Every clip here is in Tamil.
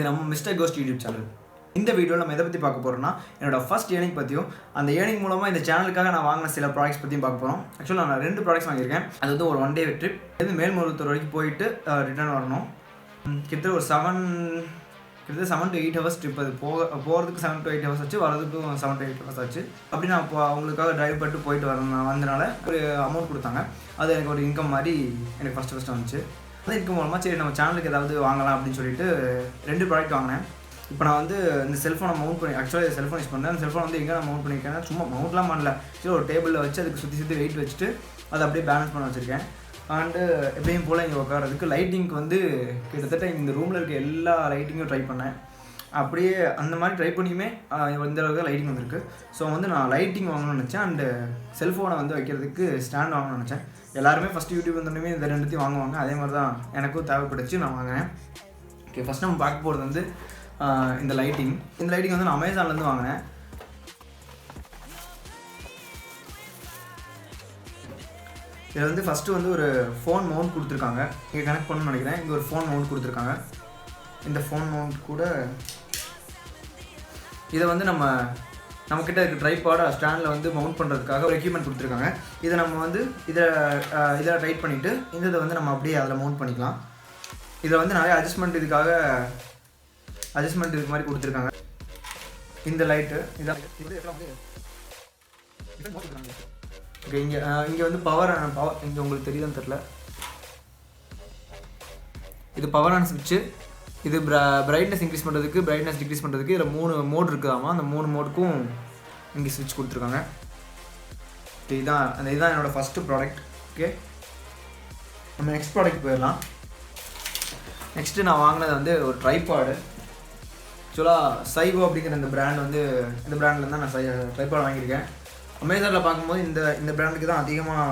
நம்ம மிஸ்டர் கோஸ்ட் யூடியூப் சேனல். இந்த வீடியோவில் நம்ம எதை பற்றி பார்க்க போகிறோம்னா, என்னோட ஃபர்ஸ்ட் ஏர்னிங் பற்றியும் அந்த ஏர்னிங் மூலமாக இந்த சேனலுக்காக நான் வாங்கின சில ப்ராடக்ட்ஸ் பற்றியும் பார்க்க போகிறோம். ஆக்சுவலாக நான் 2 ப்ராடக்ட்ஸ் வாங்கியிருக்கேன். அது வந்து ஒரு 1 டே ட்ரிப். இது மேல்மருவத்தூர் வரைக்கும் போயிட்டு ரிட்டர்ன் வரணும். கிட்டத்தட்ட ஒரு 7 to 8 ஹவர்ஸ் ட்ரிப். அது போகிறதுக்கு 7 to 8 ஹவர்ஸ் ஆச்சு, வரதுக்கும் 7 to 8 ஹவர்ஸ் ஆச்சு. அப்படி நான் இப்போ அவங்களுக்காக டிரைவ் பண்ணிட்டு போயிட்டு வந்தனால ஒரு அமௌண்ட் கொடுத்தாங்க. அது எனக்கு ஒரு இன்கம் மாதிரி எனக்கு ஃபஸ்ட்டு வந்துச்சு. அந்த இன்கம் மூலமாக சரி நம்ம சேனலுக்கு ஏதாவது வாங்கலாம் அப்படின்னு சொல்லிட்டு 2 ப்ராடக்ட் வாங்கினேன். இப்போ நான் வந்து இந்த செல்ஃபோனை மவுண்ட் பண்ணி, ஆக்சுவலாக செல்ஃபோன் யூஸ் பண்ணேன். அந்த செல்ஃபோன் வந்து எங்கே நான் மவுண்ட் பண்ணியிருக்கேன், சும்மா மவுண்ட்லாம் பண்ணல, சரி ஒரு டேபிளில் வச்சு அதுக்கு சுற்றி வெயிட் வச்சுட்டு அதை அப்படியே பேலன்ஸ் பண்ண வச்சுருக்கேன். அண்டு எப்பயும் போல் இங்கே உட்காரதுக்கு லைட்டிங்க்கு வந்து கிட்டத்தட்ட இந்த ரூமில் இருக்க எல்லா லைட்டிங்கும் ட்ரை பண்ணேன். அப்படியே அந்த மாதிரி ட்ரை பண்ணியுமே இந்த அளவுக்கு லைட்டிங் வந்திருக்கு. ஸோ வந்து நான் லைட்டிங் வாங்கணும்னு நினச்சேன். அண்டு செல்ஃபோனை வந்து வைக்கிறதுக்கு ஸ்டாண்ட் வாங்கணும்னு நினச்சேன். எல்லாருமே ஃபஸ்ட்டு யூடியூப் வந்தோடனே இந்த 2த்தையும் வாங்குவாங்க. அதே மாதிரி தான் எனக்கும் தேவைப்பட்டுச்சு, நான் வாங்கினேன். ஓகே, ஃபஸ்ட் நம்ம பார்க்க போகிறது வந்து இந்த லைட்டிங் வந்து நான் அமேசான்லேருந்து வாங்கினேன். இதில் வந்து ஃபஸ்ட்டு வந்து ஒரு ஃபோன் மவுண்ட் கொடுத்துருக்காங்க. இங்கே கனெக்ட் பண்ணணும்னு நினைக்கிறேன். இங்கே ஒரு ஃபோன் மவுண்ட் கொடுத்துருக்காங்க. இந்த ஃபோன் மவுண்ட் கூட இதை வந்து நம்மக்கிட்ட இருக்க ட்ரைபாடை ஸ்டாண்டில் வந்து மவுண்ட் பண்ணுறதுக்காக ஒரு எக்யூப்மெண்ட் கொடுத்துருக்காங்க. இதை நம்ம வந்து இதில் டைட் பண்ணிவிட்டு இந்த இதை வந்து நம்ம அப்படியே அதில் மவுண்ட் பண்ணிக்கலாம். இதில் வந்து நிறைய அட்ஜஸ்ட்மெண்ட் இதுக்கு மாதிரி கொடுத்துருக்காங்க. இந்த லைட்டு இதான் ஓகே. இங்கே வந்து பவர் இங்கே உங்களுக்கு தெரியுதான்னு தெரில. இது பவர் ஆன் ஸ்விட்ச்சு. இது பிரைட்னஸ் இன்க்ரீஸ் பண்ணுறதுக்கு, பிரைட்னஸ் டிக்ரீஸ் பண்ணுறதுக்கு இதில் 3 மோட் இருக்குதாமா. அந்த 3 மோடுக்கும் இங்கே ஸ்விட்ச் கொடுத்துருக்காங்க. ஓகே, இதுதான் என்னோடய ஃபஸ்ட்டு ப்ராடக்ட். ஓகே, நம்ம நெக்ஸ்ட் ப்ராடக்ட் போயிடலாம். நெக்ஸ்ட்டு நான் வாங்கினது வந்து ஒரு ட்ரைபாடு. ஆக்சுவலாக சைவோ அப்படிங்கிற இந்த பிராண்டில் தான் நான் ட்ரைபாட் வாங்கியிருக்கேன். அமேசானில் பார்க்கும்போது இந்த பிராண்டுக்கு தான் அதிகமாக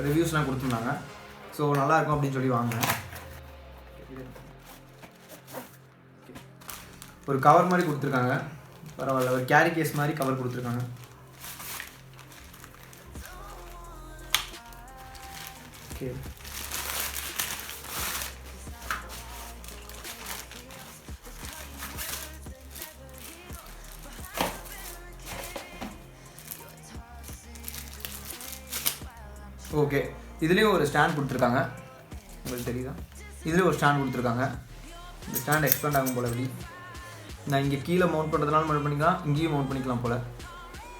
ரிவ்யூஸ்லாம் கொடுத்துருந்தாங்க. ஸோ நல்லாயிருக்கும் அப்படின்னு சொல்லி வாங்கினேன். ஒரு கவர் மாதிரி கொடுத்துருக்காங்க, பரவாயில்ல. ஒரு கேரி கேஸ் மாதிரி கவர் கொடுத்துருக்காங்க. Okay, okay. இதுலேயும் ஒரு ஸ்டாண்ட் கொடுத்துருக்காங்க, உங்களுக்கு தெரியுதா? இதுலேயும் ஒரு ஸ்டாண்ட் கொடுத்துருக்காங்க. இந்த ஸ்டாண்ட் எக்ஸ்பேண்ட் ஆகும் போல். எப்படி நான் இங்கே கீழே மவுண்ட் பண்ணுறதுனால மவுண்ட் பண்ணிக்கலாம், இங்கேயும் மவுண்ட் பண்ணிக்கலாம் போல்.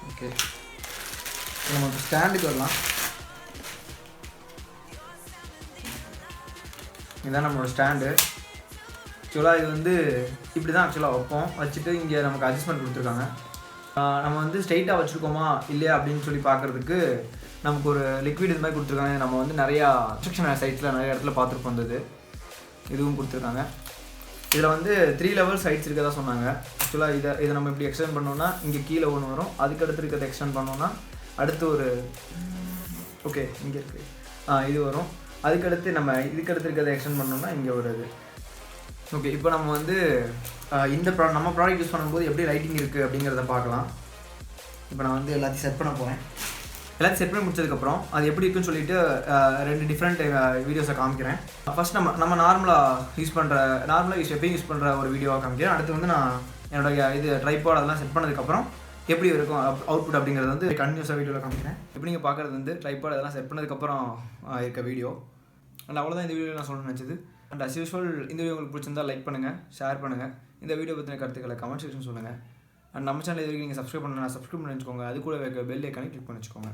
ஓகே, நம்ம ஸ்டாண்டுக்கு வரலாம். இதுதான் நம்மளோட ஸ்டாண்டு. ஆக்சுவலாக இது வந்து இப்படி தான் ஆக்சுவலாக வச்சுட்டு இங்கே நமக்கு அட்ஜஸ்ட்மெண்ட் கொடுத்துருக்காங்க. நம்ம வந்து ஸ்ட்ரைட்டாக வச்சுருக்கோமா இல்லையா அப்படின்னு சொல்லி பார்க்குறதுக்கு நமக்கு ஒரு லிக்விட் இது மாதிரி கொடுத்துருக்காங்க. நம்ம வந்து நிறையா கன்ஸ்ட்ரக்ஷன் சைட்ஸில் நிறைய இடத்துல பார்த்துருப்போம். இதுவும் கொடுத்துருக்காங்க. இதில் வந்து 3 லெவல் சைட்ஸ் இருக்கதா சொன்னாங்க. ஆக்சுவலாக இதை நம்ம இப்படி எக்ஸ்டெண்ட் பண்ணோன்னா இங்கே கீழே ஒன்று வரும். அதுக்கடுத்து இருக்கிறத எக்ஸ்டெண்ட் பண்ணோன்னா அடுத்து ஒரு ஓகே இங்கே இருக்குது இது வரும். அதுக்கடுத்து இதுக்கடுத்து இருக்கிறத எக்ஸ்டெண்ட் பண்ணோன்னா இங்கே ஒரு இது. ஓகே, இப்போ நம்ம வந்து நம்ம ப்ராடக்ட் யூஸ் பண்ணும்போது எப்படி லைட்டிங் இருக்குது அப்படிங்கிறத பார்க்கலாம். இப்போ நான் வந்து எல்லாத்தையும் செட் பண்ண போகிறேன். எல்லாத்தையும் செட் பண்ணி முடிச்சதுக்கப்புறம் அது எப்படி இருக்குன்னு சொல்லிட்டு 2 டிஃப்ரெண்ட் வீடியோஸை காமிக்கிறேன். ஃபஸ்ட் நம்ம நார்மலாக எப்பயும் யூஸ் பண்ணுற ஒரு வீடியோவாக காமிக்கிறேன். அடுத்து வந்து நான் என்னோட ட்ரைபாட் அதெல்லாம் செட் பண்ணதுக்கப்புறம் எப்படி இருக்கும் அவுட்புட் அப்படிங்கிறது வந்து கண்டினியூஸாக வீடியோவில் காமிக்கிறேன். எப்படி நீங்கள் பார்க்குறது வந்து ட்ரைபாட் அதெல்லாம் செட் பண்ணதுக்கப்புறம் இருக்க வீடியோ. அண்ட் அவ்வளோதான் இந்த வீடியோவில் நான் சொல்ல நினச்சது. அண்ட் அஸ் யூஸ்வல் இந்த வீடியோ உங்களுக்கு பிடிச்சிருந்தால் லைக் பண்ணுங்கள், ஷேர் பண்ணுங்கள். இந்த வீடியோ பற்றின கருத்துக்களை கமெண்ட் செக்ஷன் சொல்லுங்கள். அண்ட் நம்ம சேனல் இது வரைக்கும் நீங்கள் சப்ஸ்கிரைப் பண்ணி வச்சுக்கோங்க. அது கூட பெல் ஐக்கானை கிளிக் பண்ணி வச்சுக்கோங்க.